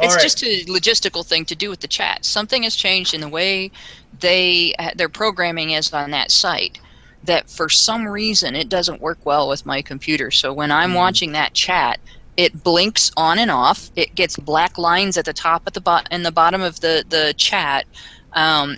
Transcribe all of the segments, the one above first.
It's just a logistical thing to do with the chat. Something has changed in the way their programming is on that site, that for some reason it doesn't work well with my computer. So when I'm watching that chat, it blinks on and off. It gets black lines at the top at the bottom of the chat.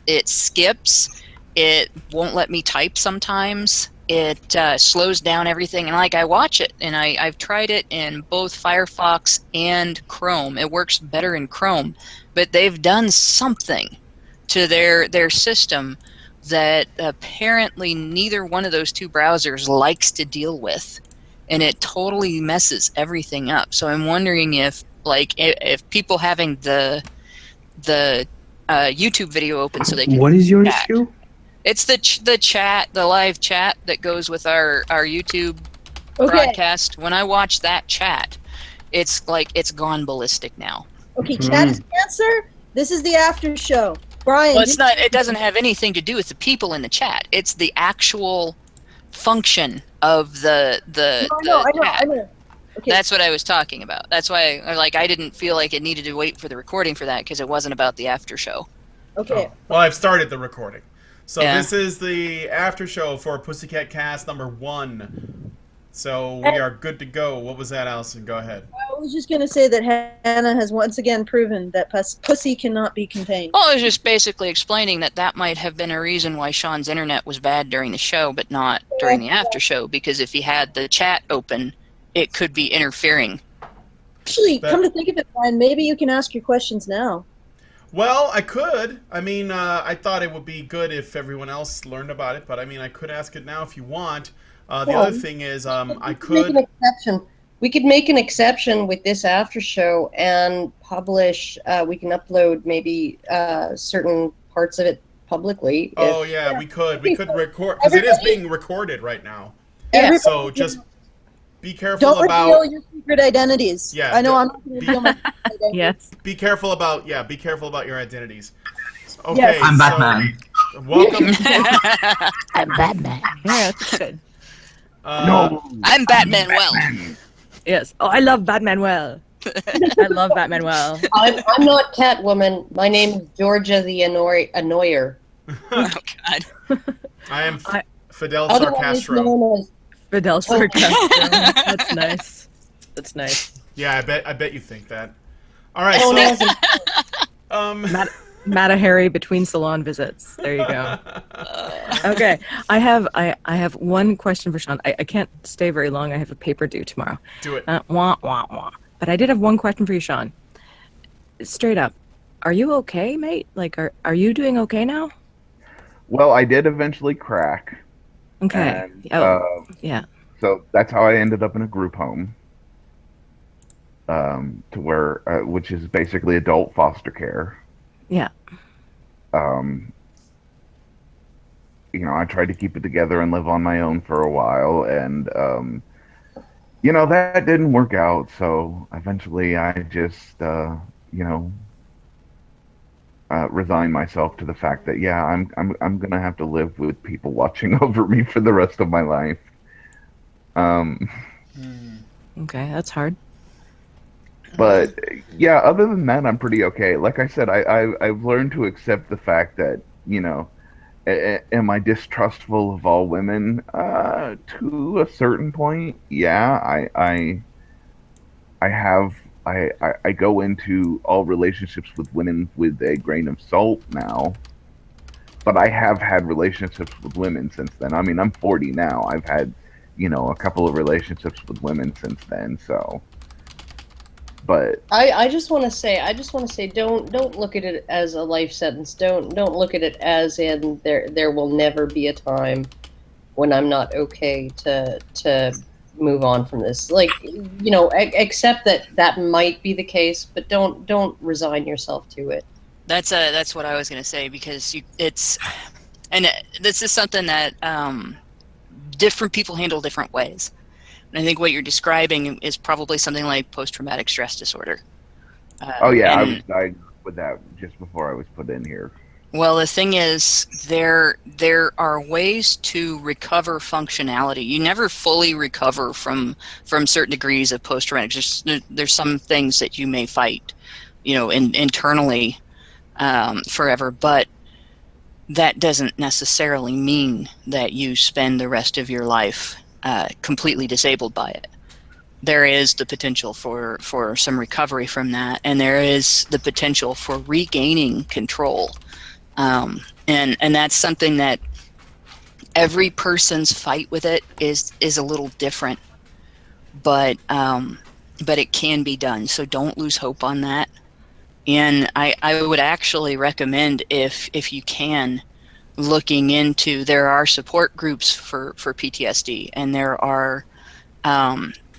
It skips. It won't let me type sometimes. It slows down everything, and I watch it, and I've tried it in both Firefox and Chrome. It works better in Chrome, but they've done something to their system that apparently neither one of those two browsers likes to deal with, and it totally messes everything up. So I'm wondering if people having the YouTube video open so they can What is your chat. issue? It's the live chat that goes with our YouTube broadcast. When I watch that chat, it's gone ballistic now. Okay, chat is the answer. This is the after show. Brian. Well, it's not. It doesn't have anything to do with the people in the chat. It's the actual function of the I know. Okay. That's what I was talking about. That's why I didn't feel like it needed to wait for the recording for that, because it wasn't about the after show. Okay. Well, I've started the recording. So Yeah. This is the after show for Pussycat Cast number 1. So we are good to go. What was that, Allison? Go ahead. I was just going to say that Hannah has once again proven that pussy cannot be contained. Well, I was just basically explaining that might have been a reason why Shawn's internet was bad during the show, but not during the after show, because if he had the chat open, it could be interfering. Actually, come to think of it, Brian, maybe you can ask your questions now. Well, I could. I mean, I thought it would be good if everyone else learned about it, but I mean, I could ask it now if you want. The other thing is, I could make an exception. We could make an exception with this after show and publish. We can upload maybe certain parts of it publicly. Oh yeah, we could. We could record, because it is being recorded right now. Yeah. So just be careful Don't about. reveal your secret identities. Yeah, I know I'm not going to reveal my secret identities. Yes. Be careful about your identities. Okay, Yes. I'm so Batman. welcome. I'm Batman. Yeah, that's good. No. I'm Batman. Well, Yes. Oh, I love Batman well. I love Batman well. I'm not Catwoman. My name is Georgia the Annoyer. oh God. I am Fidel Otherwise Sarcastro. known as Fidel Sarcastro. That's nice. That's nice. Yeah, I bet you think that. All right, known as so Mata Harry between salon visits. There you go. Okay, I have one question for Shawn. I can't stay very long. I have a paper due tomorrow. do it. Wah, wah, wah. But I did have one question for you, Shawn. Straight up, are you okay, mate? Like, are you doing okay now? Well, I did eventually crack. Okay. And, Yeah. So that's how I ended up in a group home. To where, which is basically adult foster care. Yeah. I tried to keep it together and live on my own for a while, and that didn't work out. So eventually, I just resigned myself to the fact that I'm gonna have to live with people watching over me for the rest of my life. Okay, that's hard. But yeah, other than that, I'm pretty okay. Like I said, I've learned to accept the fact that am I distrustful of all women? To a certain point, yeah. I go into all relationships with women with a grain of salt now. But I have had relationships with women since then. I mean, I'm 40 now. I've had, a couple of relationships with women since then. So, but I just want to say, don't look at it as a life sentence. Don't look at it as in there will never be a time when I'm not okay to move on from this. Like, accept that might be the case, but don't resign yourself to it. That's what I was going to say, because this is something that different people handle different ways. And I think what you're describing is probably something like post-traumatic stress disorder. I was diagnosed with that just before I was put in here. Well, the thing is, there are ways to recover functionality. You never fully recover from certain degrees of post-traumatic. There's some things that you may fight. internally forever, but that doesn't necessarily mean that you spend the rest of your life completely disabled by it. There is the potential for some recovery from that, and there is the potential for regaining control. And that's something that every person's fight with it is a little different, but it can be done. So don't lose hope on that. And I would actually recommend, if you can, looking into, there are support groups for PTSD, and there are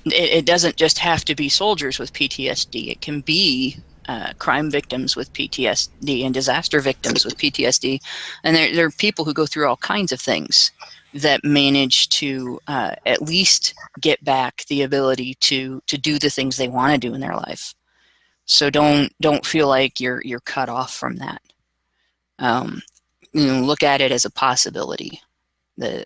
it doesn't just have to be soldiers with PTSD. It can be crime victims with PTSD and disaster victims with PTSD, and there are people who go through all kinds of things that manage to at least get back the ability to do the things they want to do in their life. So don't feel like you're cut off from that. Look at it as a possibility that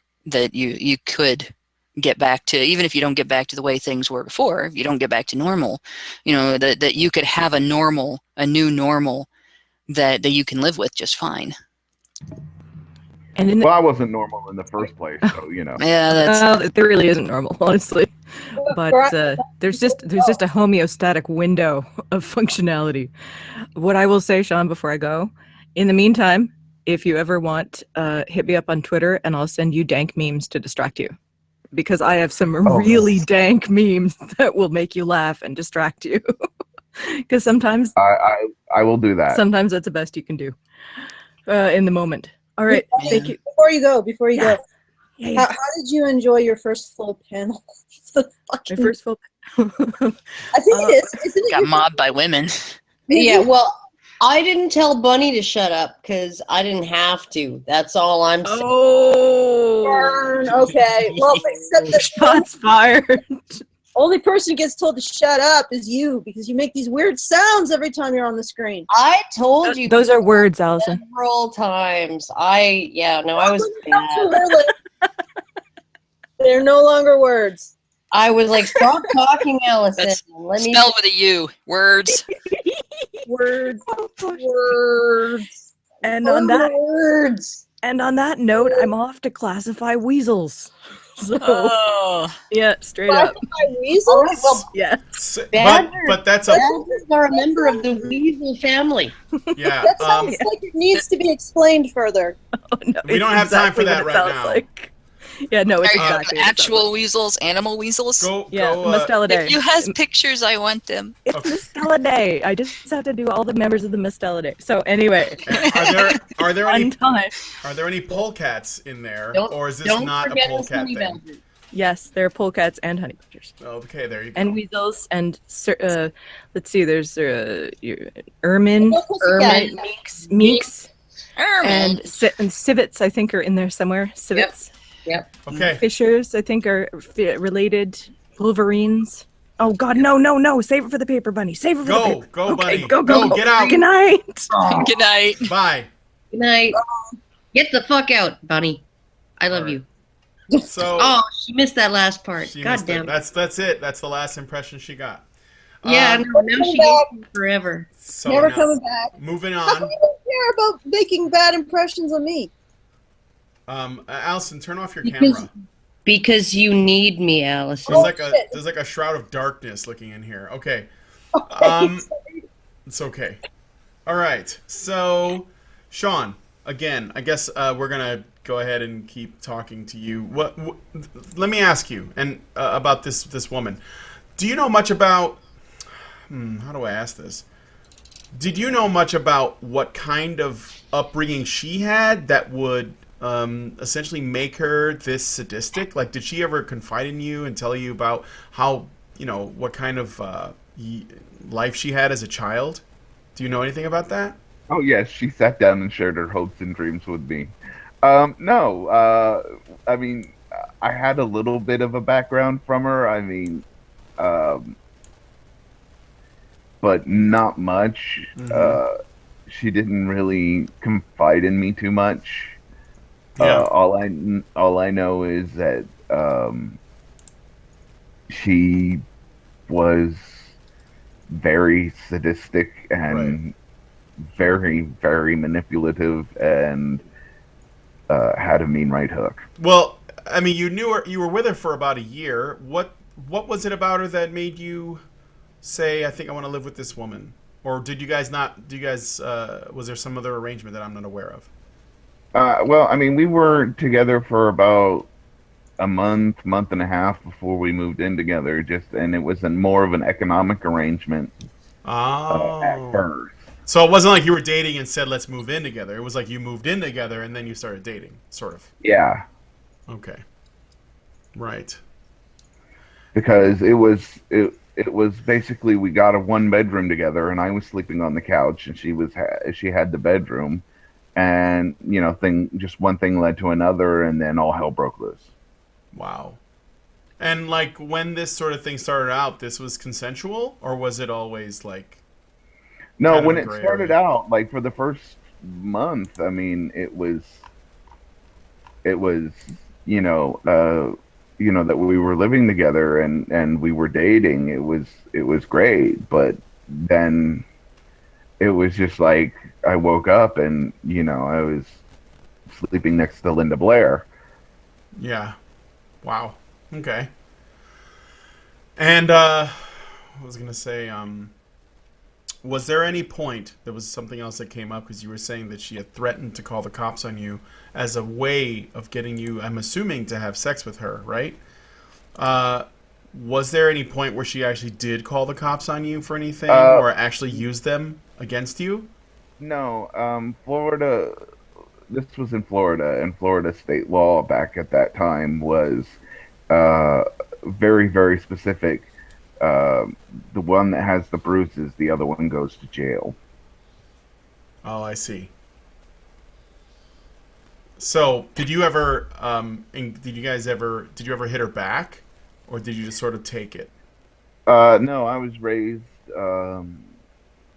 you could get back to, even if you don't get back to the way things were before, if you don't get back to normal, that you could have a new normal that you can live with just fine. And Well, I wasn't normal in the first place, so Yeah, that's there really isn't normal, honestly. But there's just a homeostatic window of functionality. What I will say, Shawn, before I go, in the meantime, if you ever want, hit me up on Twitter and I'll send you dank memes to distract you. Because I have some really dank memes that will make you laugh and distract you. Because sometimes I will do that. Sometimes that's the best you can do in the moment. All right, thank you. Before you go, Yeah. how did you enjoy your first full panel? My first full. I think it is. Isn't it? got mobbed by women. Yeah, well, I didn't tell Bunny to shut up because I didn't have to. That's all I'm saying. Oh, Burn. Okay. Well, except that shots fired. only person who gets told to shut up is you, because you make these weird sounds every time you're on the screen. I told you Those are words, Allison. several times. I was bad. They're no longer words. I was like, stop talking, Allison. That's Let me. spelled with a U. Words. Words. Words. And on that Words. note, I'm off to classify weasels. So yeah, straight up. Weasels? All right, well, Yeah. But that's a badgers are a member of the weasel family. yeah. That sounds like it needs to be explained further. Oh, no, We it's don't have time for exactly that what it right sounds now. like. Yeah, no, it's Are you exactly what it sounds actual like. weasels, animal weasels? Yeah, go. Mustelidae. If you has pictures, I want them. It's Mustelidae. I just have to do all the members of the Mustelidae. So anyway, Are there one any time. are there any polecats in there, Don't- or is this Don't not a forget the polecat honey thing? badger. Yes, there are polecats and honey badgers. Okay, there you go. And weasels and let's see, there's ermine, No pussycat. meeks, Ermine. and civets. I think are in there somewhere. Civets, Okay. fishers. I think are related. Wolverines. Oh God, no! Save it for the paper, bunny. Save it for the paper. Go, Okay, bunny. go! Get out. Good night. Good night. Bye. Good night. Get the fuck out, Bunny. I love you. So Oh, she missed that last part. she God missed it. damn it. That's it. That's the last impression she got. Yeah, no, now she hates me forever. So Never now, coming back. moving How come on. you don't care about making bad impressions on me? Allison, turn off your Because- camera. Because you need me, Allison. There's like a shroud of darkness looking in here. Okay. It's okay. All right. So, Shawn, again, I guess we're gonna go ahead and keep talking to you. What let me ask you and about this woman. Do you know much about? How do I ask this? Did you know much about what kind of upbringing she had that would essentially make her this sadistic? Like, did she ever confide in you and tell you about how, what kind of life she had as a child? Do you know anything about that? Oh yes, she sat down and shared her hopes and dreams with me. No, I mean, I had a little bit of a background from her. I mean, but not much. She didn't really confide in me too much. Yeah. All I know is that she was very sadistic and very, very manipulative, and had a mean right hook. Well, I mean, you knew her. You were with her for about a year. What was it about her that made you say, "I think I want to live with this woman"? Or did you guys not? Do you guys? Was there some other arrangement that I'm not aware of? Well, I mean, we were together for about a month and a half before we moved in together. And it was more of an economic arrangement at Oh. first. So it wasn't like you were dating and said, "Let's move in together." It was like you moved in together and then you started dating, sort of. Yeah, Okay. Right. because it was basically we got a one bedroom together, and I was sleeping on the couch, and she had the bedroom, and just one thing led to another, and then all hell broke loose. Wow. And like when this sort of thing started out, this was consensual, or was it always like No, kind of when a it gray started area? out, like for the first month, I mean, it was that we were living together, and we were dating. It was great, but then it was just like I woke up and I was sleeping next to Linda Blair. Yeah. Wow. Okay. And I was gonna say, was there any point there was something else that came up because you were saying that she had threatened to call the cops on you as a way of getting you, I'm assuming, to have sex with her, right? Uh, was there any point where she actually did call the cops on you for anything, Uh, or actually used them against you? no, Florida. This was in Florida, and Florida state law back at that time was uh, very, very specific. The one that has the bruises, the other one goes to jail. Oh, I see. So, did you ever, did you ever hit her back, or did you just sort of take it? No, I was raised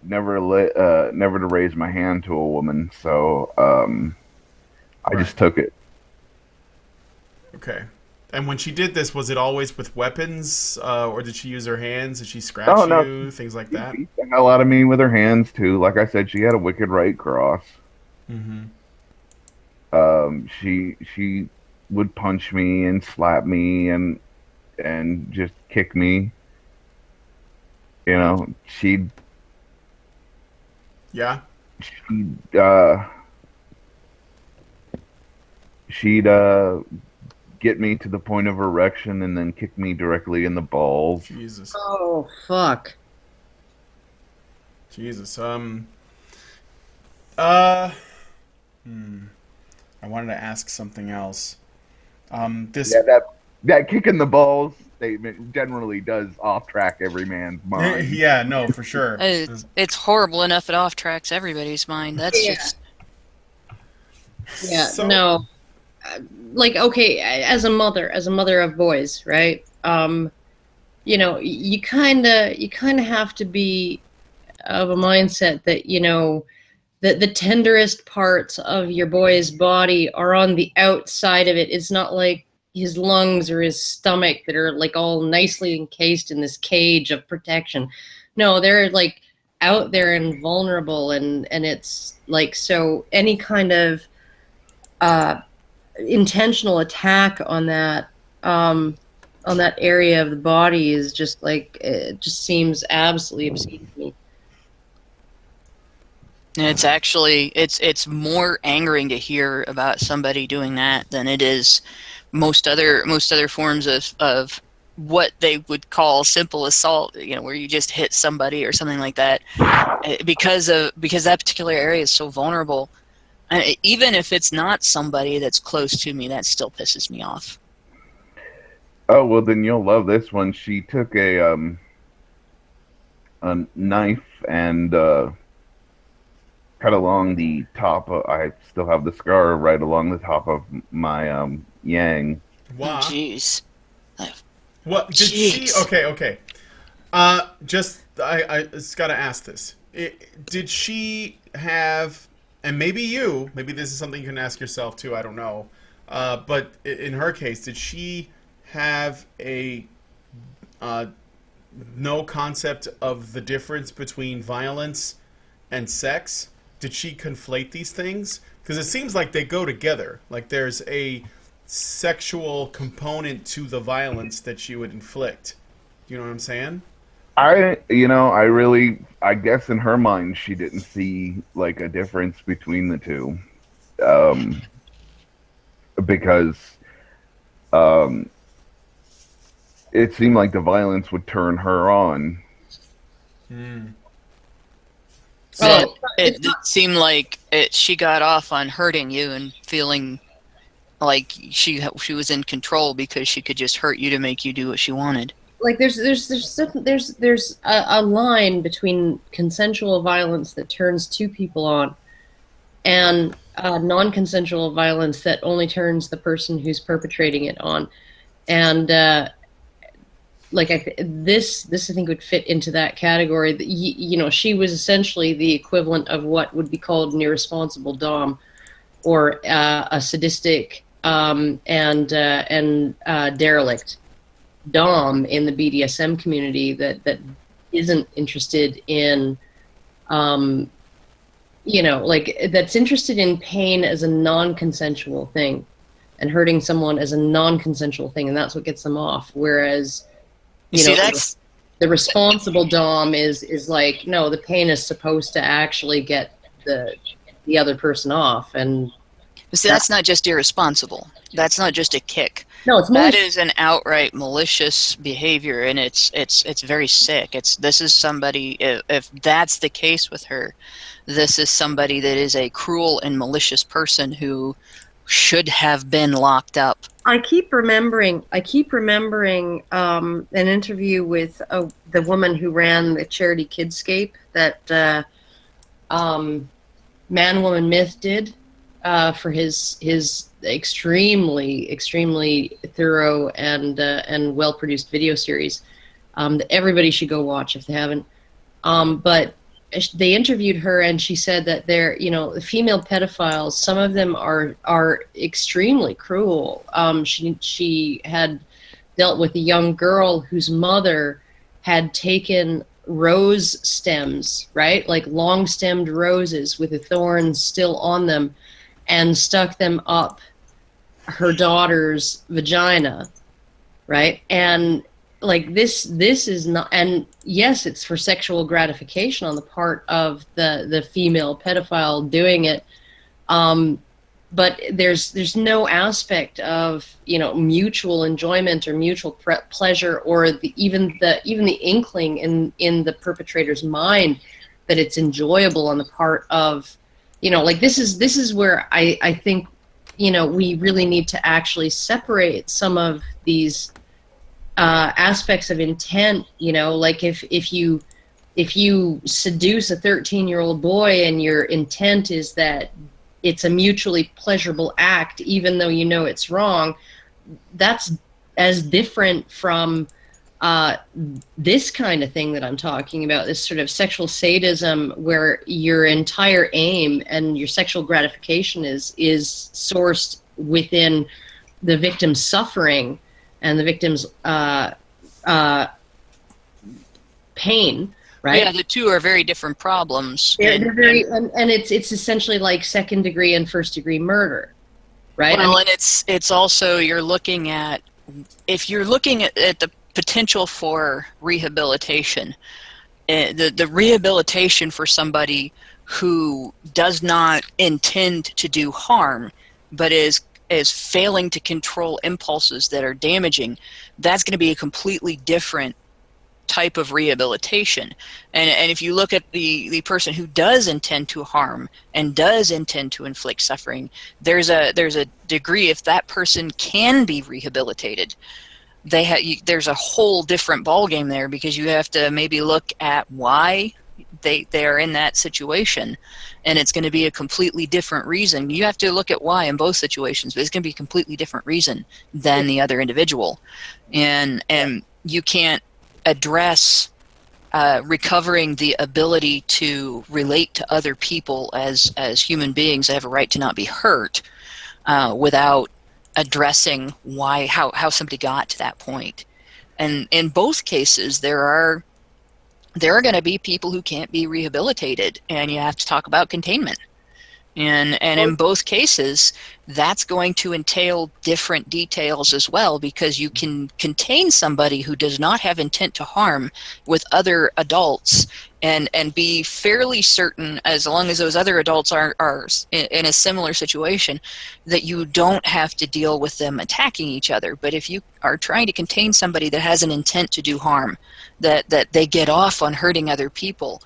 never to raise my hand to a woman, so I Right. just took it. Okay. And when she did this, was it always with weapons, or did she use her hands? Did she Oh scratch no, you? Things like she that. beat the hell out of me with her hands too. Like I said, she had a wicked right cross. Mm-hmm. She would punch me and slap me and just kick me. You know, Yeah. she'd uh, she'd get me to the point of erection and then kick me directly in the balls. Jesus. Oh fuck. Jesus. Uh. Hmm. I wanted to ask something else. This. Yeah, that kick in the balls statement generally does off track every man's mind. Yeah. No, for sure. It's horrible enough it off tracks everybody's mind. That's Yeah. just Yeah. So. No. Like okay, as a mother of boys, right? You kind of have to be of a mindset that that the tenderest parts of your boy's body are on the outside of it. It's not like his lungs or his stomach that are like all nicely encased in this cage of protection. No, they're like out there and vulnerable, and it's like so any kind of uh intentional attack on that area of the body is just like it just seems absolutely obscene to me. it's more angering to hear about somebody doing that than it is most other forms of what they would call simple assault, where you just hit somebody or something like that, because that particular area is so vulnerable. Even if it's not somebody that's close to me, that still pisses me off. Oh well, then you'll love this one. She took a knife and cut along the top. I still have the scar right along the top of my yang. Oh, Wow. jeez. What did she? Jeez. Okay. Okay. Just I just gotta ask this. Did she have? And maybe this is something you can ask yourself too. I don't know. But in her case, did she have a no concept of the difference between violence and sex? Did she conflate these things? Because it seems like they go together. Like there's a sexual component to the violence that she would inflict. You know what I'm saying? I guess in her mind, she didn't see like a difference between the two, because it seemed like the violence would turn her on. Well, it seemed like she got off on hurting you and feeling like she was in control because she could just hurt you to make you do what she wanted. Like there's a line between consensual violence that turns two people on and non-consensual violence that only turns the person who's perpetrating it on. And this I think would fit into that category. She was essentially the equivalent of what would be called an irresponsible dom, or a sadistic and derelict dom in the BDSM community that isn't interested in that's interested in pain as a non-consensual thing and hurting someone as a non-consensual thing, and that's what gets them off. Whereas that's the responsible dom is like, no, the pain is supposed to actually get the other person off. And see, that's not just irresponsible. That's not just a kick. No, it's malicious. That is an outright malicious behavior, and it's very sick. This is somebody, if that's the case with her, this is somebody that is a cruel and malicious person who should have been locked up. I keep remembering an interview with the woman who ran the charity Kidscape that Man Woman Myth did for his extremely thorough and well produced video series that everybody should go watch if they haven't. But they interviewed her, and she said that they're, the female pedophiles, some of them are extremely cruel. She had dealt with a young girl whose mother had taken rose stems, right? Like long stemmed roses with the thorns still on them, and stuck them up her daughter's vagina, right? And like this is not, and yes, it's for sexual gratification on the part of the female pedophile doing it, but there's no aspect of mutual enjoyment or mutual pleasure, or even the inkling in the perpetrator's mind that it's enjoyable on the part of this is where I think we really need to actually separate some of these aspects of intent. Like if you seduce a 13-year-old boy and your intent is that it's a mutually pleasurable act, even though it's wrong, that's as different from this kind of thing that I'm talking about, this sort of sexual sadism where your entire aim and your sexual gratification is sourced within the victim's suffering and the victim's pain, right? Yeah, the two are very different problems. They're very, and it's essentially like second degree and first degree murder, right? Well, and it's also, if you're looking at the potential for rehabilitation, the rehabilitation for somebody who does not intend to do harm, but is failing to control impulses that are damaging, that's going to be a completely different type of rehabilitation. And if you look at the person who does intend to harm and does intend to inflict suffering, there's a degree, if that person can be rehabilitated, there's a whole different ballgame there, because you have to maybe look at why they are in that situation, and it's going to be a completely different reason. You have to look at why in both situations, but it's going to be a completely different reason than the other individual, and you can't address recovering the ability to relate to other people as human beings that have a right to not be hurt without addressing how somebody got to that point. And in both cases, there are going to be people who can't be rehabilitated, and you have to talk about containment. And in both cases, that's going to entail different details as well, because you can contain somebody who does not have intent to harm with other adults and be fairly certain, as long as those other adults are in a similar situation, that you don't have to deal with them attacking each other. But if you are trying to contain somebody that has an intent to do harm, that they get off on hurting other people,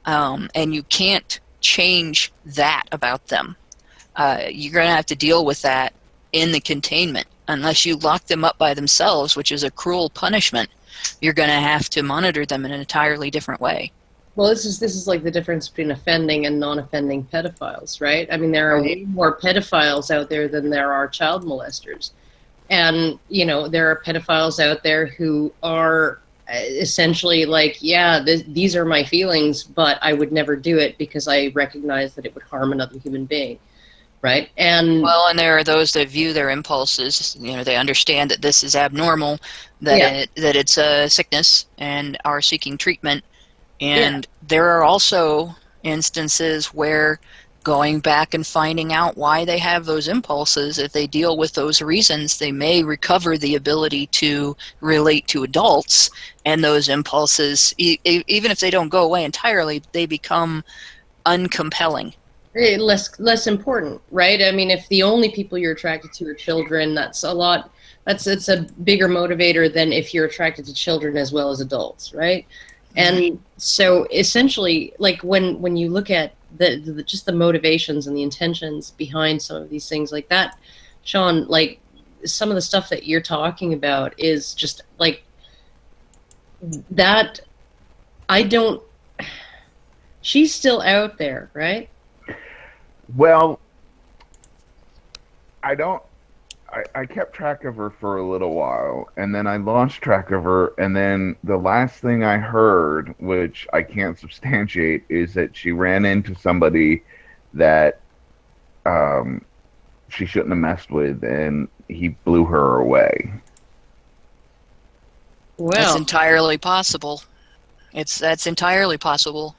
and you can't change that about them, you're going to have to deal with that in the containment. Unless you lock them up by themselves, which is a cruel punishment, you're going to have to monitor them in an entirely different way. Well, this is like the difference between offending and non-offending pedophiles, right? I mean, there are way more pedophiles out there than there are child molesters. And, you know, there are pedophiles out there who are essentially like, yeah, these are my feelings, but I would never do it because I recognize that it would harm another human being, right? And there are those that view their impulses, you know, they understand that this is abnormal, that it's a sickness, and are seeking treatment. And there are also instances where going back and finding out why they have those impulses, if they deal with those reasons, they may recover the ability to relate to adults, and those impulses, even if they don't go away entirely, they become uncompelling. Less important, right? I mean, if the only people you're attracted to are children, it's a bigger motivator than if you're attracted to children as well as adults, right? And so essentially, like when you look at just the motivations and the intentions behind some of these things like that, Shawn, like some of the stuff that you're talking about is just like that. She's still out there, right? Well, I kept track of her for a little while, and then I lost track of her, and then the last thing I heard, which I can't substantiate, is that she ran into somebody that she shouldn't have messed with, and he blew her away. Well, That's entirely possible. That's entirely possible.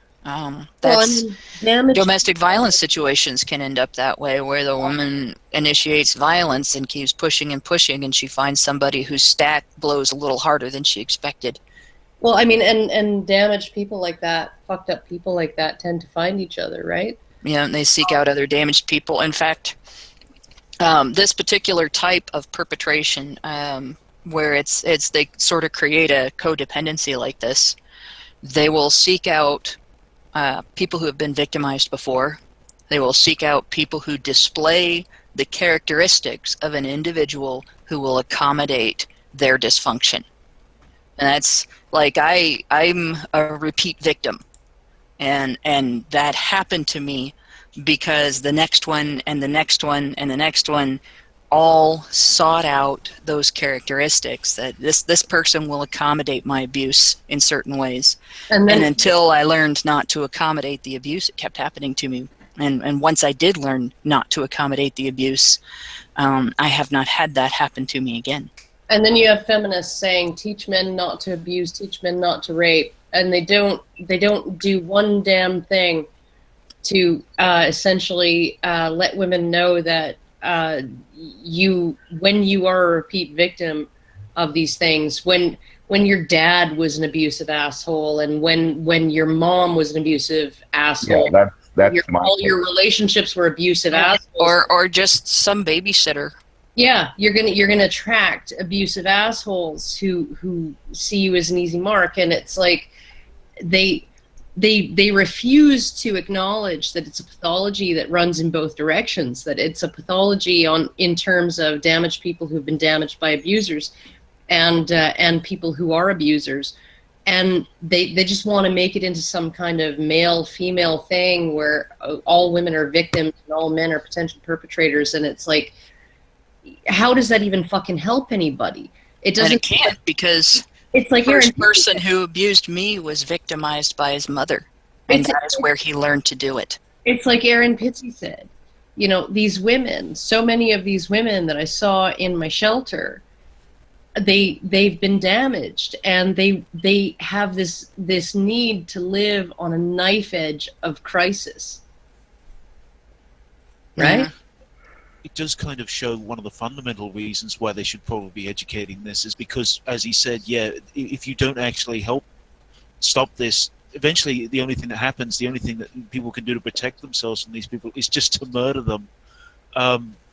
Domestic violence situations can end up that way, where the woman initiates violence and keeps pushing and pushing, and she finds somebody whose stack blows a little harder than she expected. Well, I mean, and damaged people like that, fucked up people like that, tend to find each other, right? Yeah, and they seek out other damaged people. In fact, this particular type of perpetration, where they sort of create a codependency like this, they will seek out people who have been victimized before. They will seek out people who display the characteristics of an individual who will accommodate their dysfunction. And that's like, I'm a repeat victim. And that happened to me because the next one and the next one and the next one all sought out those characteristics, that this person will accommodate my abuse in certain ways. And until I learned not to accommodate the abuse, it kept happening to me. And once I did learn not to accommodate the abuse, I have not had that happen to me again. And then you have feminists saying, teach men not to abuse, teach men not to rape. And they don't do one damn thing to essentially let women know that when you are a repeat victim of these things, when your dad was an abusive asshole, and when your mom was an abusive asshole, all your relationships were abusive assholes, or just some babysitter. Yeah, you're gonna attract abusive assholes who see you as an easy mark, and it's like they refuse to acknowledge that it's a pathology that runs in both directions, that it's a pathology in terms of damaged people who've been damaged by abusers and people who are abusers. And they just want to make it into some kind of male-female thing where all women are victims and all men are potential perpetrators. And it's like, how does that even fucking help anybody? It doesn't. And it can't, because it's like the first person who abused me was victimized by his mother, and that is where he learned to do it. It's like Aaron Pitsey said, you know, these women, so many of these women that I saw in my shelter, they've been damaged, and they have this need to live on a knife edge of crisis, right? It does kind of show one of the fundamental reasons why they should probably be educating this is because, as he said, yeah, if you don't actually help stop this, eventually the only thing that happens, the only thing that people can do to protect themselves from these people is just to murder them.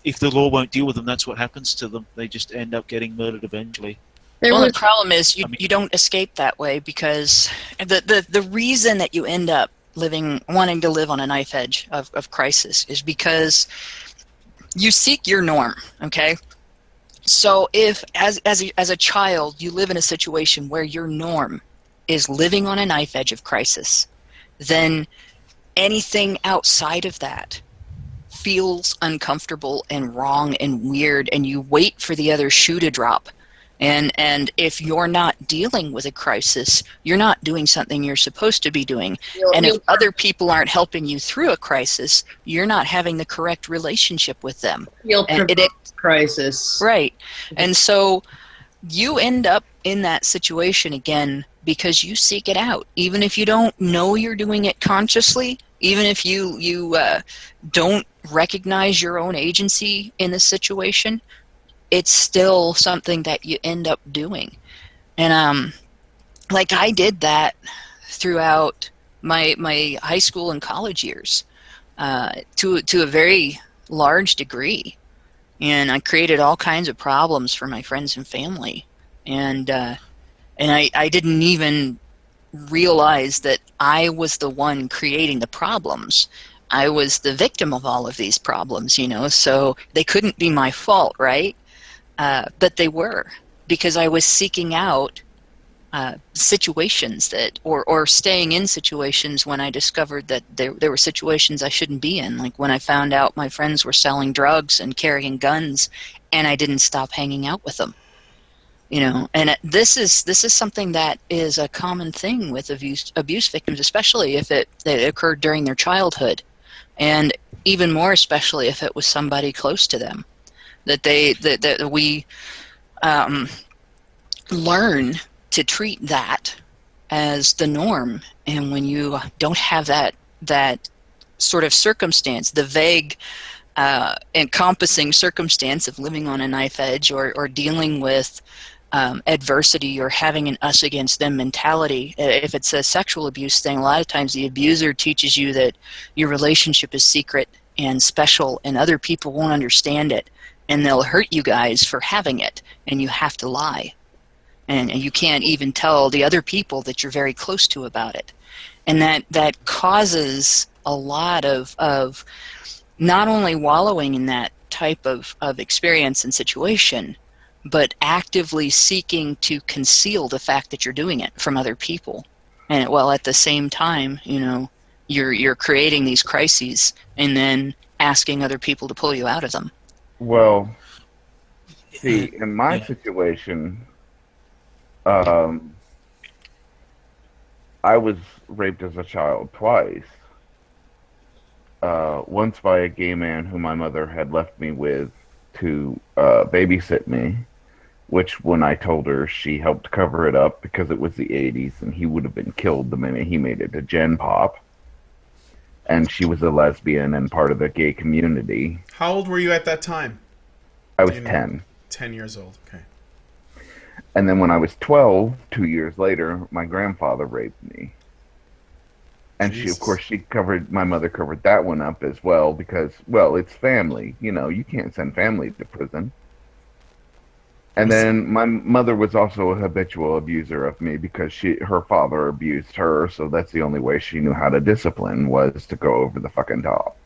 If the law won't deal with them, that's what happens to them. They just end up getting murdered eventually. Well, the problem is you don't escape that way, because the reason that you end up wanting to live on a knife edge of crisis is because you seek your norm, okay? So if, as a child, you live in a situation where your norm is living on a knife edge of crisis, then anything outside of that feels uncomfortable and wrong and weird, and you wait for the other shoe to drop. And if you're not dealing with a crisis, you're not doing something you're supposed to be doing. And if other people aren't helping you through a crisis, you're not having the correct relationship with them. You'll provoke crisis. Right. And so you end up in that situation again because you seek it out. Even if you don't know you're doing it consciously, even if you don't recognize your own agency in the situation, it's still something that you end up doing. And like I did that throughout my high school and college years to a very large degree. And I created all kinds of problems for my friends and family. And I didn't even realize that I was the one creating the problems. I was the victim of all of these problems, so they couldn't be my fault, right? But they were, because I was seeking out situations that, or staying in situations when I discovered that there were situations I shouldn't be in. Like when I found out my friends were selling drugs and carrying guns, and I didn't stop hanging out with them. And this is something that is a common thing with abuse victims, especially if it occurred during their childhood, and even more especially if it was somebody close to them. That we learn to treat that as the norm, and when you don't have that sort of circumstance, the vague encompassing circumstance of living on a knife edge or dealing with adversity or having an us against them mentality. If it's a sexual abuse thing, a lot of times the abuser teaches you that your relationship is secret and special and other people won't understand it, and they'll hurt you guys for having it, and you have to lie. And you can't even tell the other people that you're very close to about it. And that causes a lot of not only wallowing in that type of experience and situation, but actively seeking to conceal the fact that you're doing it from other people. And while at the same time, you're creating these crises and then asking other people to pull you out of them. Well, see, in my situation, I was raped as a child twice. Once by a gay man who my mother had left me with to babysit me, which when I told her, she helped cover it up because it was the 80s and he would have been killed the minute he made it to Gen Pop. And she was a lesbian and part of the gay community. How old were you at that time? I was 10. 10 years old, okay. And then when I was 12, 2 years later, my grandfather raped me. And Jesus. my mother covered that one up as well because, well, it's family. You can't send family to prison. And then my mother was also a habitual abuser of me because her father abused her, so that's the only way she knew how to discipline was to go over the fucking top.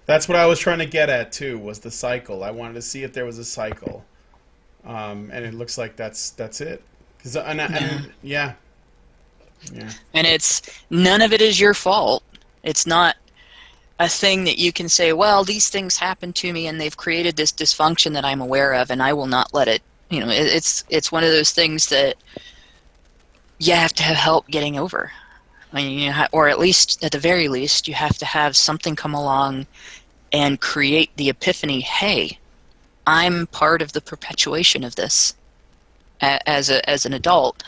That's what I was trying to get at too, was the cycle. I wanted to see if there was a cycle, and it looks like that's it. Yeah. And it's none of it is your fault. It's not a thing that you can say, well, these things happen to me and they've created this dysfunction that I'm aware of and I will not let it, it's one of those things that you have to have help getting over. I mean, or at least, at the very least, you have to have something come along and create the epiphany, hey, I'm part of the perpetuation of this. as an adult,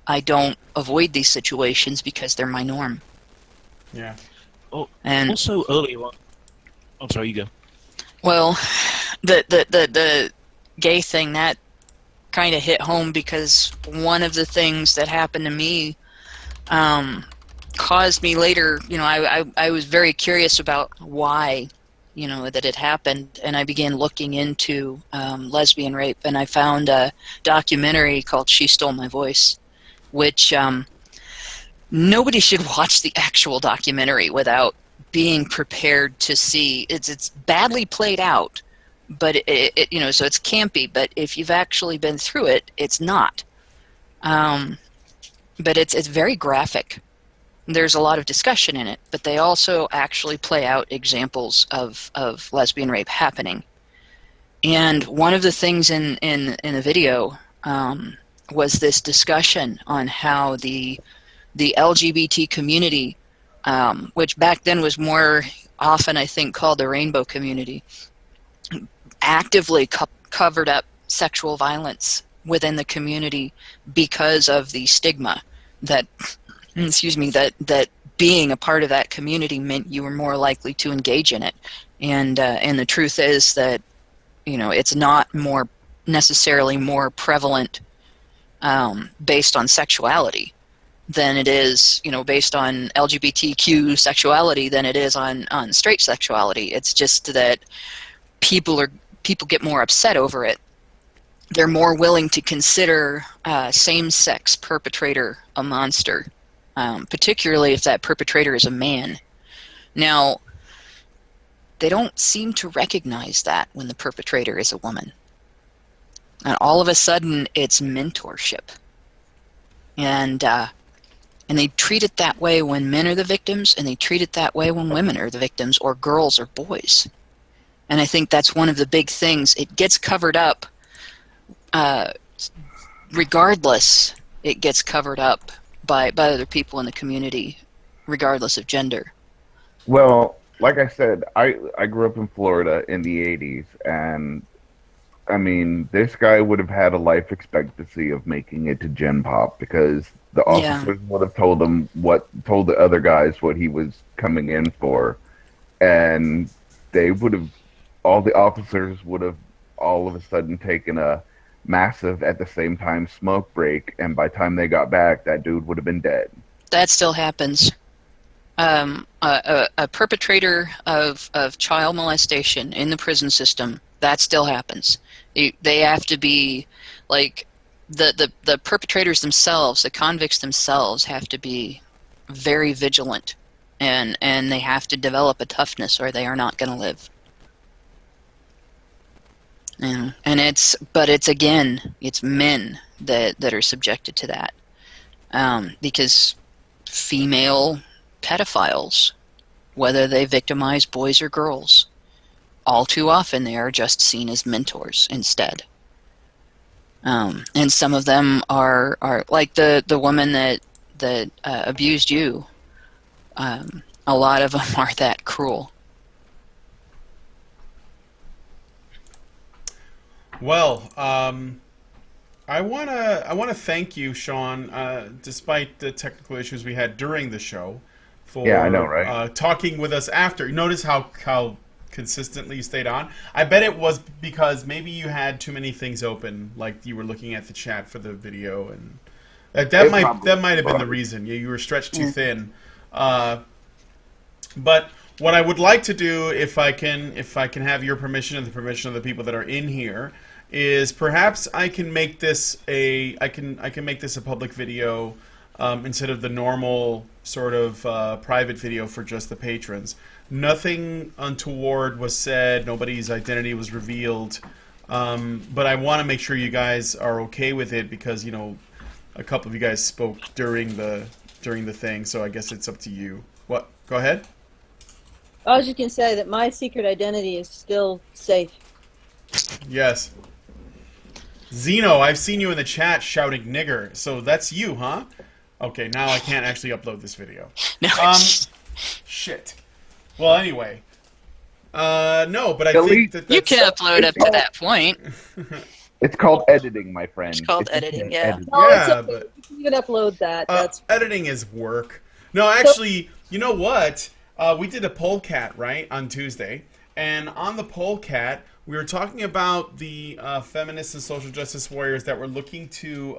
I don't avoid these situations because they're my norm. Yeah. Oh, And also earlier on. I'm sorry, you go. well, the gay thing, that kind of hit home because one of the things that happened to me caused me later, I was very curious about why, that it happened, and I began looking into lesbian rape, and I found a documentary called She Stole My Voice, which nobody should watch the actual documentary without being prepared to see. It's badly played out, but so it's campy, but if you've actually been through it, it's not. But it's very graphic. There's a lot of discussion in it, but they also actually play out examples of lesbian rape happening. And one of the things in the video was this discussion on how the LGBT community, which back then was more often, I think, called the rainbow community, actively covered up sexual violence within the community because of the stigma that that being a part of that community meant you were more likely to engage in it. And the truth is that it's not more necessarily more prevalent based on sexuality than it is based on LGBTQ sexuality than it is on straight sexuality. It's just that people get more upset over it. They're more willing to consider same-sex perpetrator a monster, particularly if that perpetrator is a man. Now, they don't seem to recognize that when the perpetrator is a woman. And all of a sudden, it's mentorship. And they treat it that way when men are the victims, and they treat it that way when women are the victims, or girls or boys. And I think that's one of the big things. It gets covered up. Regardless, it gets covered up by other people in the community, regardless of gender. Well, like I said, I grew up in Florida in the 80s, and I mean, this guy would have had a life expectancy of making it to Gen Pop because the officers would have told the other guys what he was coming in for, and all the officers would have all of a sudden taken a massive at the same time smoke break, and by the time they got back, that dude would have been dead. That still happens. A perpetrator of child molestation in the prison system, that still happens. They have to be like the perpetrators themselves, the convicts themselves, have to be very vigilant, and they have to develop a toughness, or they are not going to live. And it's men that are subjected to that, because female pedophiles, whether they victimize boys or girls, all too often they are just seen as mentors instead. And some of them are like the woman that abused you. A lot of them are that cruel. Well, I wanna thank you, Shawn, despite the technical issues we had during the show, for I know, right? Talking with us after. Notice how consistently you stayed on. I bet it was because maybe you had too many things open, like you were looking at the chat for the video, and that might have been the reason. You were stretched too thin. But what I would like to do, if I can have your permission and the permission of the people that are in here, is perhaps I can make this a public video instead of the normal sort of private video for just the patrons. Nothing untoward was said. Nobody's identity was revealed. But I want to make sure you guys are okay with it because a couple of you guys spoke during the thing. So I guess it's up to you. What? Go ahead. I was just going to say that my secret identity is still safe. Yes. Zeno, I've seen you in the chat shouting nigger. So that's you, huh? Okay, now I can't actually upload this video. No. Shit. Well, anyway. No, but I think that you can upload up to that point. It's called editing, my friend. It's called just editing, yeah. editing. Oh, it's Yeah, okay. but You can even upload that. That's editing is work. No, actually, you know what? We did a pollcat, right, on Tuesday. And on the pollcat, we were talking about the feminists and social justice warriors that were looking to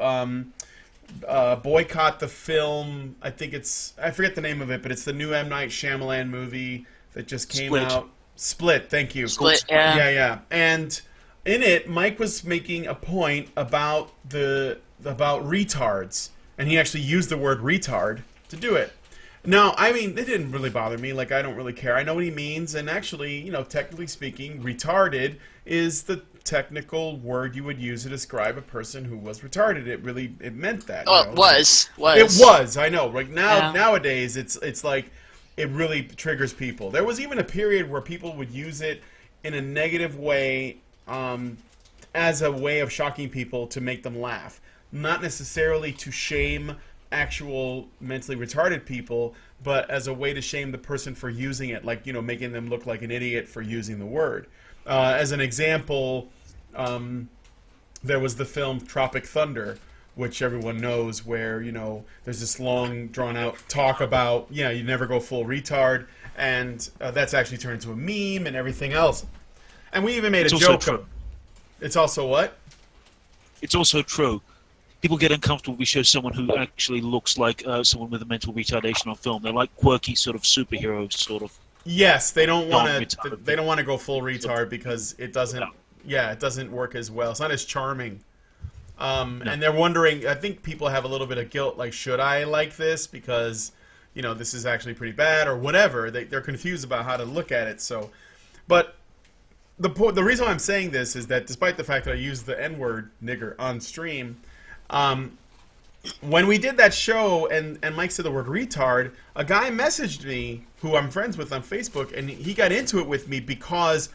boycott the film. I forget the name of it, but it's the new M. Night Shyamalan movie that just came Split. out. Split, thank you. Split, yeah. Yeah. And in it, Mike was making a point about retards, and he actually used the word retard to do it. Now, I mean, it didn't really bother me. Like, I don't really care. I know what he means, and actually, you know, technically speaking, retarded is the technical word you would use to describe a person who was retarded. It meant that. Well, you know? it was. It was. I know. Like Yeah. nowadays, it's like it really triggers people. There was even a period where people would use it in a negative way, as a way of shocking people to make them laugh, not necessarily to shame actual mentally retarded people, but as a way to shame the person for using it, like, you know, making them look like an idiot for using the word. As an example, there was the film Tropic Thunder, which everyone knows, where, you know, there's this long, drawn-out talk about, yeah, you never go full retard, and that's actually turned into a meme and everything else. And we even made a joke. It's also what? It's also true. People get uncomfortable if we show someone who actually looks like someone with a mental retardation on film. They're like quirky sort of superheroes, sort of. Yes, they don't want to. Non-retarded. They don't want to go full retard because it doesn't. No. Yeah, it doesn't work as well. It's not as charming. And they're wondering. I think people have a little bit of guilt. Like, should I like this because, you know, this is actually pretty bad or whatever. They're confused about how to look at it. So, but the reason why I'm saying this is that despite the fact that I used the N-word nigger on stream, when we did that show and Mike said the word retard, a guy messaged me who I'm friends with on Facebook, and he got into it with me because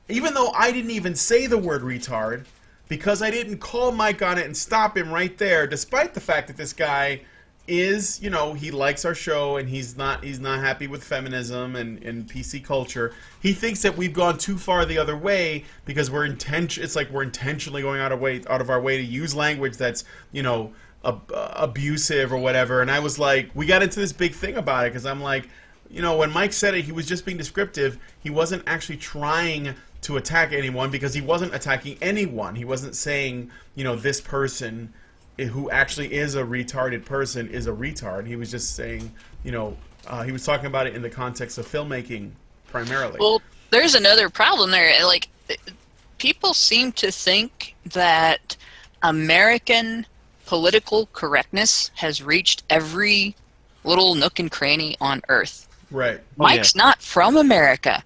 even though I didn't even say the word retard, because I didn't call Mike on it and stop him right there, despite the fact that this guy is, you know, he likes our show and he's not happy with feminism and PC culture. He thinks that we've gone too far the other way because it's like we're intentionally going out of our way to use language that's, you know, abusive or whatever. And I was like, we got into this big thing about it because I'm like, you know, when Mike said it, he was just being descriptive. He wasn't actually trying to attack anyone because he wasn't attacking anyone. He wasn't saying, you know, this person who actually is a retarded person is a retard. He was just saying, you know, he was talking about it in the context of filmmaking primarily. Well, there's another problem there. Like, people seem to think that American political correctness has reached every little nook and cranny on Earth. Right. Mike's not from America.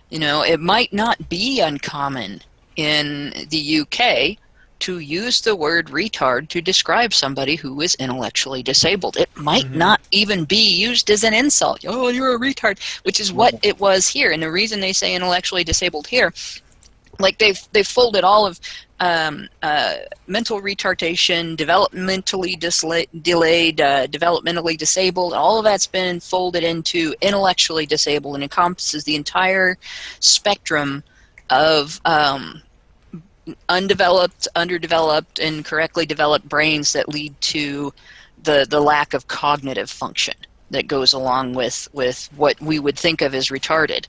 You know, it might not be uncommon in the UK to use the word retard to describe somebody who is intellectually disabled. It might not even be used as an insult. Oh, you're a retard, which is what it was here. And the reason they say intellectually disabled here, like they've folded all of mental retardation, developmentally delayed, developmentally disabled, all of that's been folded into intellectually disabled and encompasses the entire spectrum of undeveloped, underdeveloped, and correctly developed brains that lead to the lack of cognitive function that goes along with what we would think of as retarded.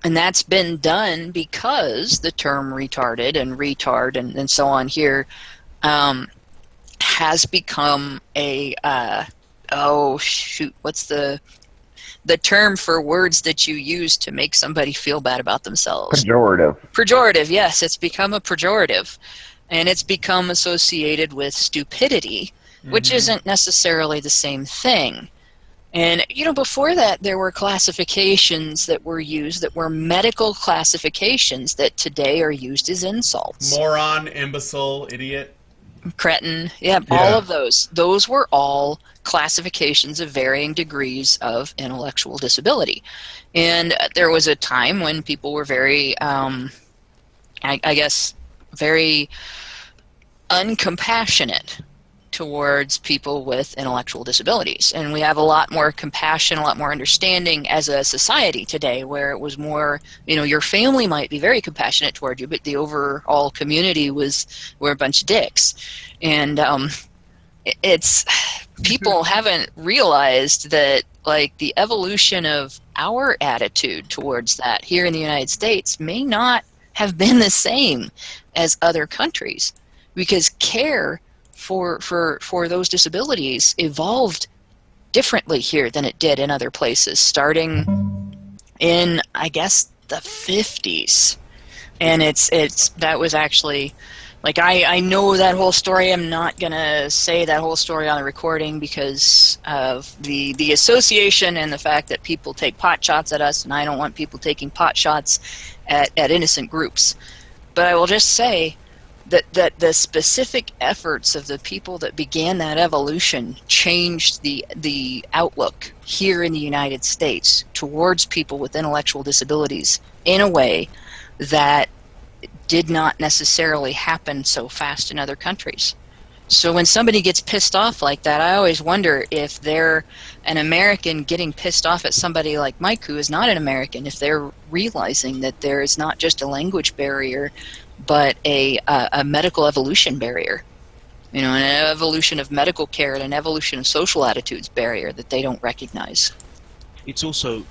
And that's been done because the term retarded and retard and so on here has become a what's the term for words that you use to make somebody feel bad about themselves? Pejorative, yes. It's become a pejorative. And it's become associated with stupidity, which isn't necessarily the same thing. And, you know, before that, there were classifications that were used that were medical classifications that today are used as insults. Moron, imbecile, idiot. Cretin, all of those. Those were all classifications of varying degrees of intellectual disability. And there was a time when people were very, I guess, very uncompassionate towards people with intellectual disabilities. And we have a lot more compassion, a lot more understanding as a society today, where it was more, your family might be very compassionate toward you, but the overall community were a bunch of dicks. And it's people haven't realized that, like, the evolution of our attitude towards that here in the United States may not have been the same as other countries, because care for those disabilities evolved differently here than it did in other places, starting in, I guess, the 50s. And that was actually, like, I know that whole story. I'm not going to say that whole story on the recording because of the association and the fact that people take pot shots at us, and I don't want people taking pot shots at innocent groups. But I will just say that the specific efforts of the people that began that evolution changed the outlook here in the United States towards people with intellectual disabilities in a way that did not necessarily happen so fast in other countries. So when somebody gets pissed off like that, I always wonder if they're an American getting pissed off at somebody like Mike, who is not an American, if they're realizing that there is not just a language barrier, but a medical evolution barrier, an evolution of medical care and an evolution of social attitudes barrier that they don't recognize. It's also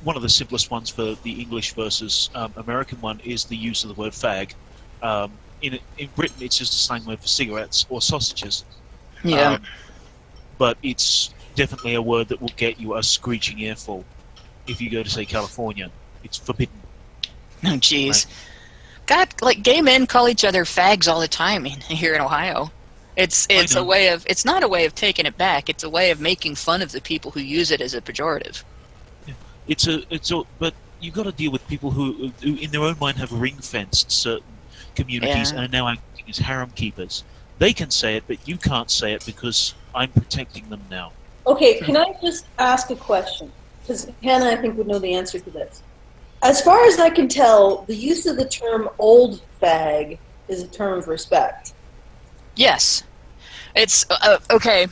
one of the simplest ones for the English versus American one is the use of the word fag. In Britain, it's just a slang word for cigarettes or sausages. Yeah. But it's definitely a word that will get you a screeching earful. If you go to, say, California, it's forbidden. Oh, jeez. God, like, gay men call each other fags all the time here in Ohio. It's a way of, it's not a way of taking it back. It's a way of making fun of the people who use it as a pejorative. Yeah. But you got to deal with people who in their own mind have ring-fenced certain communities and are now acting as harem keepers. They can say it, but you can't say it because I'm protecting them now. Okay, can I just ask a question? Because Hannah, I think, would know the answer to this. As far as I can tell, the use of the term old fag is a term of respect. Yes. It's, okay.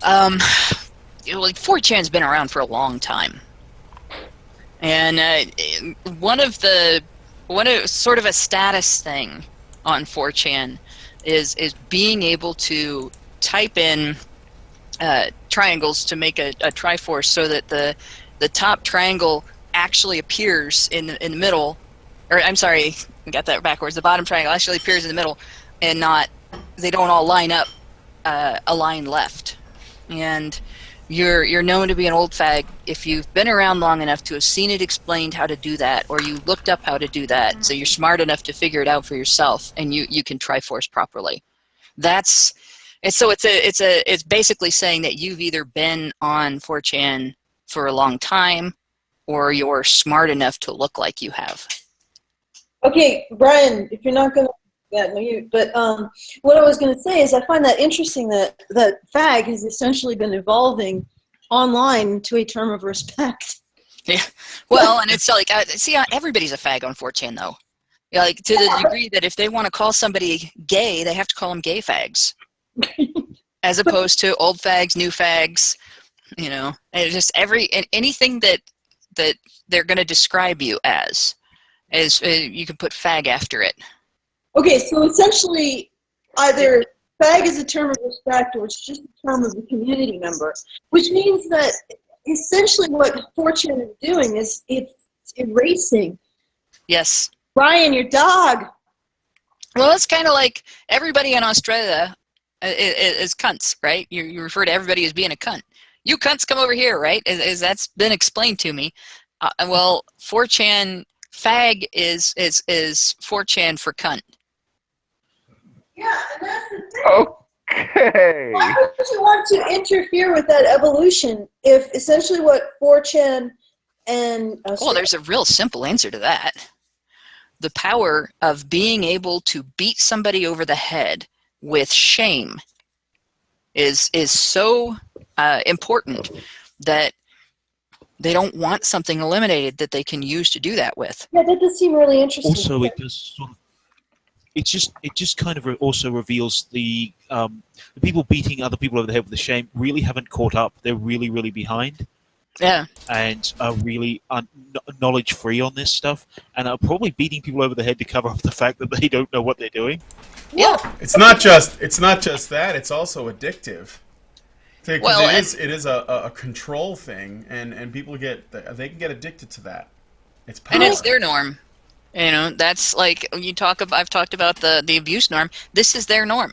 Like, 4chan's been around for a long time. And one of sort of a status thing on 4chan is being able to type in triangles to make a triforce so that the top triangle actually appears in the middle, or I'm sorry, I got that backwards. The bottom triangle actually appears in the middle, and they don't all line up, align left. And you're known to be an old fag if you've been around long enough to have seen it explained how to do that, or you looked up how to do that, so you're smart enough to figure it out for yourself, and you can triforce properly. It's basically saying that you've either been on 4chan for a long time, or you're smart enough to look like you have. Okay, Brian, if you're not going to... Yeah, no, but what I was going to say is I find that interesting that fag has essentially been evolving online to a term of respect. Yeah, well, and it's like, everybody's a fag on 4chan, though. Yeah, like, to the degree that if they want to call somebody gay, they have to call them gay fags. As opposed to old fags, new fags, and just anything that they're going to describe you as you can put fag after it. Okay, so essentially, either fag is a term of respect or it's just a term of the community member, which means that essentially what 4chan is doing is it's erasing. Yes. Ryan, your dog. Well, it's kind of like everybody in Australia is cunts, right? You refer to everybody as being a cunt. You cunts come over here, right? As that's been explained to me. Well, 4chan fag is 4chan for cunt. Yeah, and that's the thing. Okay. Why would you want to interfere with that evolution if essentially what 4chan and... Well, there's a real simple answer to that. The power of being able to beat somebody over the head with shame is so important that they don't want something eliminated that they can use to do that with. Yeah, that does seem really interesting. Also, it does sort of it just kind of also reveals the people beating other people over the head with the shame really haven't caught up. They're really behind. Yeah. And are really knowledge free on this stuff, and are probably beating people over the head to cover up the fact that they don't know what they're doing. Yeah. It's not just that. It's also addictive. Because Well, it is a control thing, and people they can get addicted to that. It's power. And it's their norm. That's like I've talked about the abuse norm. This is their norm.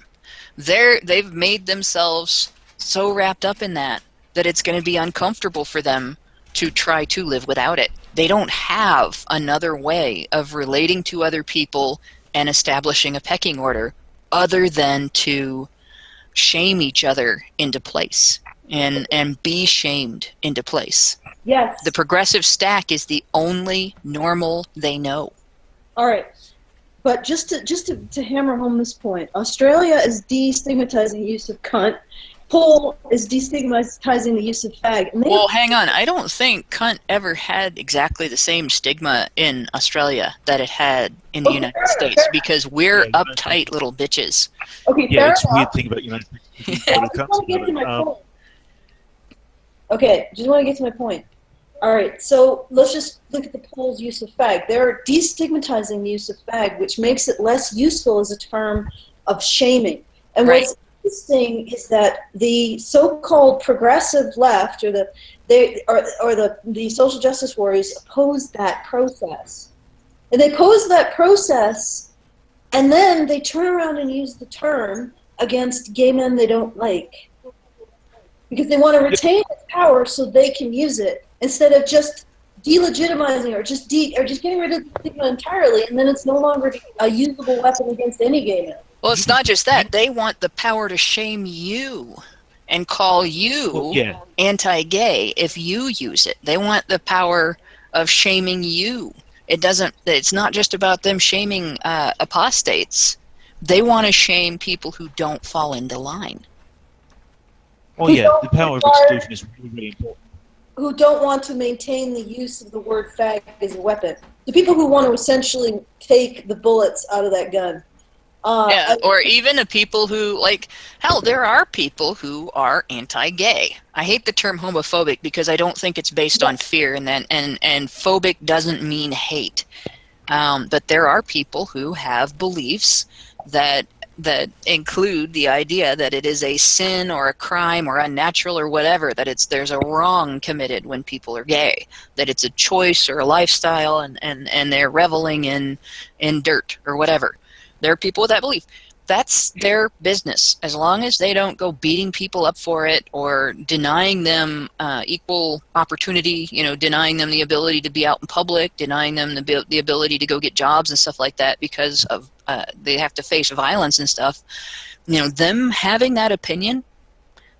They've made themselves so wrapped up in that it's going to be uncomfortable for them to try to live without it. They don't have another way of relating to other people and establishing a pecking order other than to shame each other into place and be shamed into place. Yes. The progressive stack is the only normal they know. All right. But just to hammer home this point, Australia is destigmatizing the use of cunt. Pole is destigmatizing the use of fag. And well, hang on. I don't think cunt ever had exactly the same stigma in Australia that it had in the United States because we're uptight little bitches. Okay, yeah, it's a weird thing about United States. I just want to get to my point. Okay, just want to get to my point. All right, so let's just look at the poll's use of fag. They're destigmatizing the use of fag, which makes it less useful as a term of shaming. And what's interesting is that the so-called progressive left, or the social justice warriors, oppose that process, and they oppose that process, and then they turn around and use the term against gay men they don't like, because they want to retain its power so they can use it instead of just delegitimizing or just getting rid of the stigma entirely, and then it's no longer a usable weapon against any gay man. Well, it's not just that. They want the power to shame you and call you anti-gay if you use it. They want the power of shaming you. It's not just about them shaming apostates. They want to shame people who don't fall into line. Oh yeah, the power of exclusion is really important. Who don't want to maintain the use of the word fag as a weapon. The people who want to essentially take the bullets out of that gun. Or even the people who, there are people who are anti-gay. I hate the term homophobic because I don't think it's based on fear, and phobic doesn't mean hate. But there are people who have beliefs that include the idea that it is a sin or a crime or unnatural or whatever, that there's a wrong committed when people are gay, that it's a choice or a lifestyle, and they're reveling in dirt or whatever. There are people with that belief. That's their business. As long as they don't go beating people up for it or denying them equal opportunity, denying them the ability to be out in public, denying them the ability to go get jobs and stuff like that because of they have to face violence and stuff. Them having that opinion,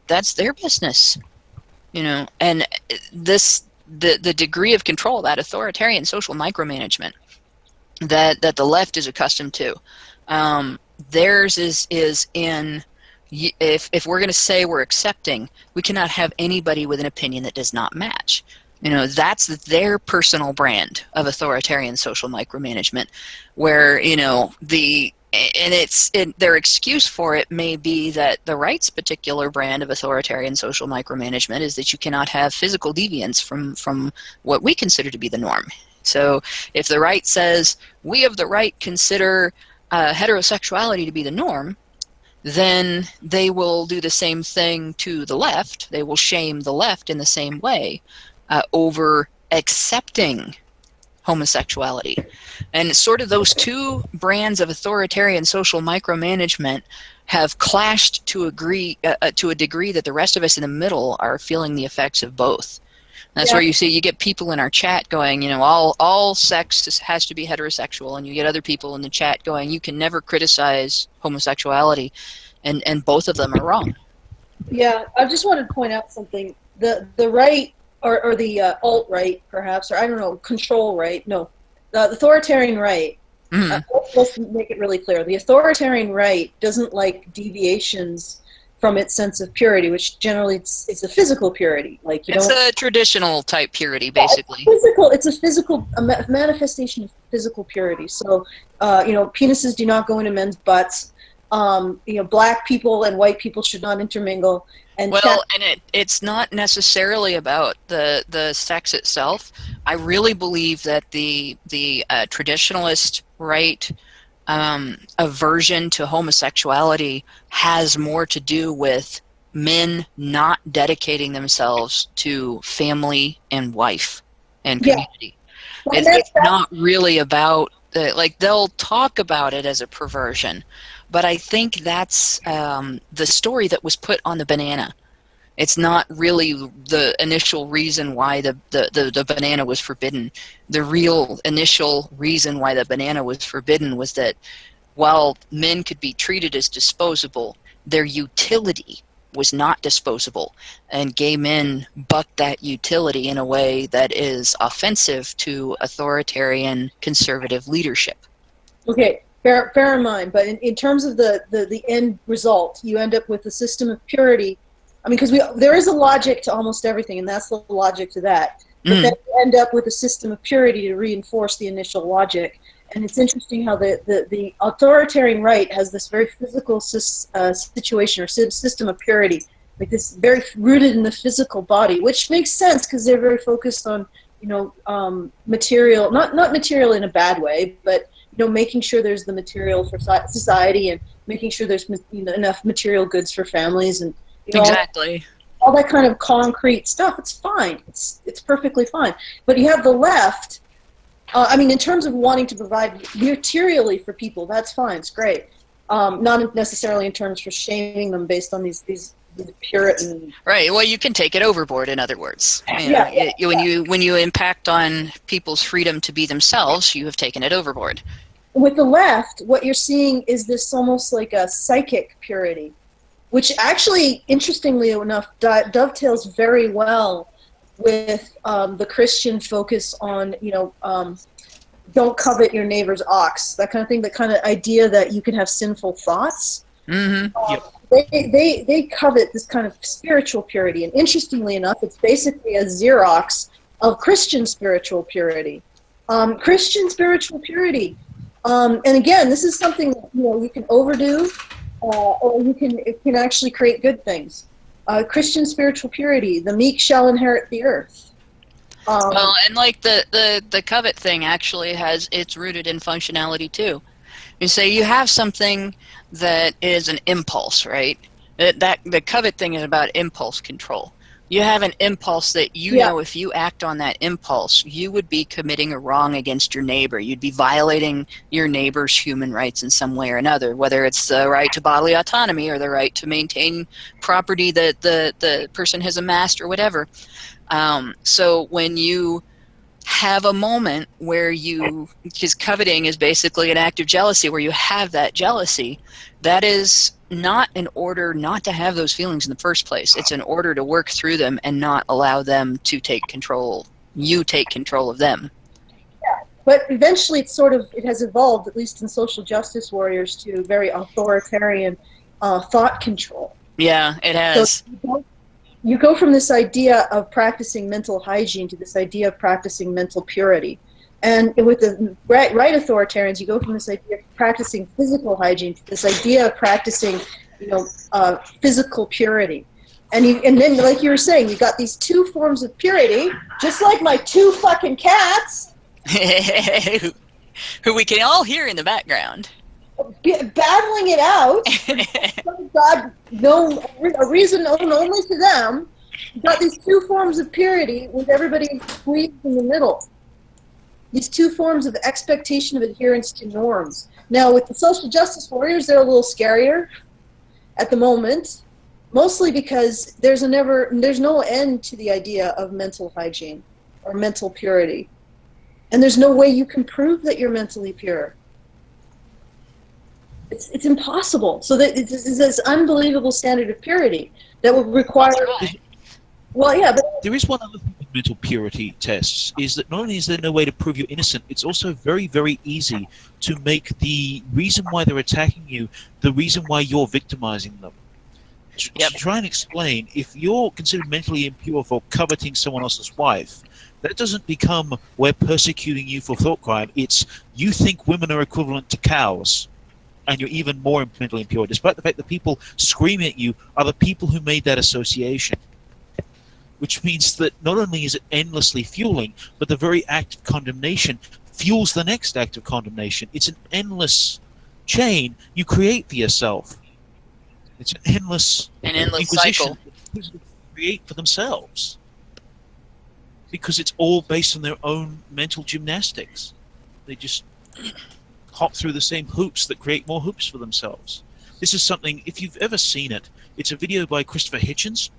that's their business. And the degree of control, that authoritarian social micromanagement that the left is accustomed to. Theirs is in, if we're going to say we're accepting, we cannot have anybody with an opinion that does not match. That's their personal brand of authoritarian social micromanagement, where their excuse for it may be that the right's particular brand of authoritarian social micromanagement is that you cannot have physical deviance from what we consider to be the norm. So if the right says we of the right consider heterosexuality to be the norm, then they will do the same thing to the left. They will shame the left in the same way over accepting homosexuality. And sort of those two brands of authoritarian social micromanagement have clashed to a degree that the rest of us in the middle are feeling the effects of both. That's where you get people in our chat going, all sex has to be heterosexual, and you get other people in the chat going, you can never criticize homosexuality, and both of them are wrong. Yeah, I just wanted to point out something. The right, or the alt-right, perhaps, or I don't know, control right, no, the authoritarian right, let's make it really clear. The authoritarian right doesn't like deviations from its sense of purity, which generally it's a physical purity. Like It's a traditional type purity, Yeah, basically. It's a physical manifestation of physical purity. So, penises do not go into men's butts. Black people and white people should not intermingle. And Well, and it's not necessarily about the sex itself. I really believe that the traditionalist right aversion to homosexuality has more to do with men not dedicating themselves to family and wife and community. Well, It's not really about they'll talk about it as a perversion, but I think that's the story that was put on the banana. It's not really the initial reason why the banana was forbidden. The real initial reason why the banana was forbidden was that while men could be treated as disposable, their utility was not disposable, and gay men bucked that utility in a way that is offensive to authoritarian conservative leadership. Okay, bear in mind, but in terms of the end result, you end up with a system of purity. I mean, because there is a logic to almost everything, and that's the logic to that. But then you end up with a system of purity to reinforce the initial logic. And it's interesting how the authoritarian right has this very physical situation or system of purity, like this very rooted in the physical body, which makes sense because they're very focused on, material, not material in a bad way, but making sure there's the material for society and making sure there's enough material goods for families and exactly all that kind of concrete stuff. It's fine. It's perfectly fine. But you have the left. In terms of wanting to provide materially for people, that's fine. It's great. Not necessarily in terms for shaming them based on these Puritan. Right. Well, you can take it overboard. In other words, when you impact on people's freedom to be themselves, you have taken it overboard. With the left, what you're seeing is this almost like a psychic purity, which actually, interestingly enough, dovetails very well with the Christian focus on, don't covet your neighbor's ox, that kind of thing, the kind of idea that you can have sinful thoughts. They covet this kind of spiritual purity. And interestingly enough, it's basically a Xerox of Christian spiritual purity. Christian spiritual purity. And again, this is something you can overdo, or it can actually create good things. Christian spiritual purity, the meek shall inherit the earth. Well, and like the covet thing actually it's rooted in functionality too. You say you have something that is an impulse, right? That the covet thing is about impulse control. You have an impulse that know if you act on that impulse, you would be committing a wrong against your neighbor. You'd be violating your neighbor's human rights in some way or another, whether it's the right to bodily autonomy or the right to maintain property that the person has amassed or whatever. So when you have a moment where because coveting is basically an act of jealousy, where you have that jealousy, that is not in order not to have those feelings in the first place. It's in order to work through them and not allow them to take control. You take control of them. Yeah, but eventually it has evolved, at least in social justice warriors, to very authoritarian thought control. Yeah, it has. So you go from this idea of practicing mental hygiene to this idea of practicing mental purity. And with the right authoritarians, you go from this idea of practicing physical hygiene to this idea of practicing, physical purity. And then, like you were saying, you got these two forms of purity, just like my two fucking cats, who we can all hear in the background, battling it out. God, a reason known only to them. You got these two forms of purity with everybody squeezed in the middle. These two forms of expectation of adherence to norms. Now, with the social justice warriors, they're a little scarier at the moment, mostly because there's no end to the idea of mental hygiene or mental purity. And there's no way you can prove that you're mentally pure. It's impossible. So that it's this unbelievable standard of purity that would require... Well, yeah, but there is one other thing with mental purity tests, is that not only is there no way to prove you're innocent, it's also very, very easy to make the reason why they're attacking you the reason why you're victimizing them. Yep. to try and explain, if you're considered mentally impure for coveting someone else's wife, that doesn't become we're persecuting you for thought crime. It's you think women are equivalent to cows, and you're even more mentally impure, despite the fact that people screaming at you are the people who made that association. Which means that not only is it endlessly fueling, but the very act of condemnation fuels the next act of condemnation. It's an endless chain you create for yourself. It's an endless cycle. People create for themselves. Because it's all based on their own mental gymnastics. They just hop through the same hoops that create more hoops for themselves. This is something, if you've ever seen it, it's a video by Christopher Hitchens,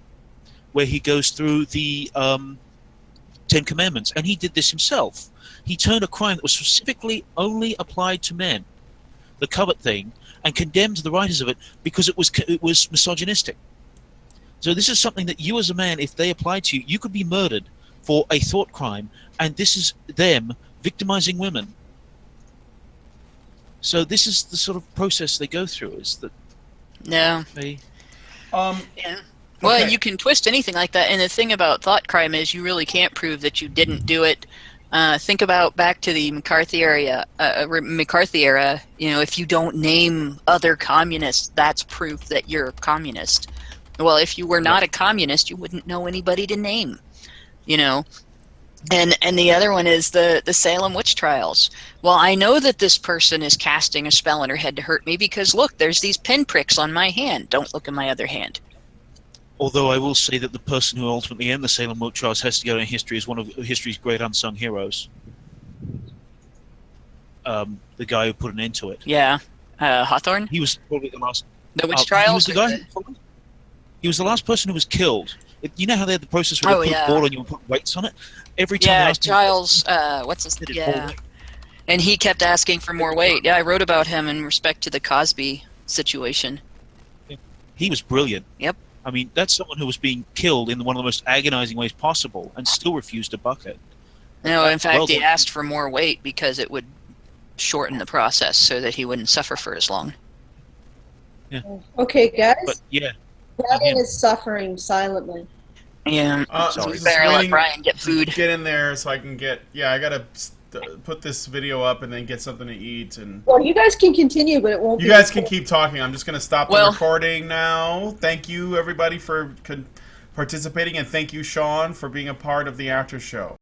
where he goes through the Ten Commandments, and he did this himself. He turned a crime that was specifically only applied to men, the covet thing, and condemned the writers of it because it was misogynistic. So this is something that you as a man, if they applied to you, you could be murdered for a thought crime, and this is them victimizing women. So this is the sort of process they go through, is that they... Yeah. Well, you can twist anything like that, and the thing about thought crime is you really can't prove that you didn't do it. Think about back to the McCarthy era. If you don't name other communists, that's proof that you're a communist. Well, if you were not a communist, you wouldn't know anybody to name. And the other one is the Salem witch trials. Well, I know that this person is casting a spell on her head to hurt me because look, there's these pinpricks on my hand. Don't look at my other hand. Although I will say that the person who ultimately ended the Salem witch trials has to go in history as one of history's great unsung heroes. The guy who put an end to it. Yeah. Hawthorne? He was probably the last... The witch trials? He was the guy... He was the last person who was killed. You know how they had the process where they put a board on you and put weights on it? Every time they asked Giles, what's his... Yeah. And he kept asking for more weight. Yeah, I wrote about him in respect to the Cosby situation. He was brilliant. Yep. I mean, that's someone who was being killed in one of the most agonizing ways possible and still refused to buck it. No, in fact, he asked for more weight because it would shorten the process so that he wouldn't suffer for as long. Yeah. Okay, guys. But, yeah. Brandon is suffering silently. Yeah. So we better let Brian get food. Get in there so I can get... Yeah, I gotta put this video up and then get something to eat. And well, you guys can continue, but it won't. You guys can keep talking. I'm just gonna stop the recording now. Thank you, everybody, for participating, and thank you, Shawn, for being a part of the after show.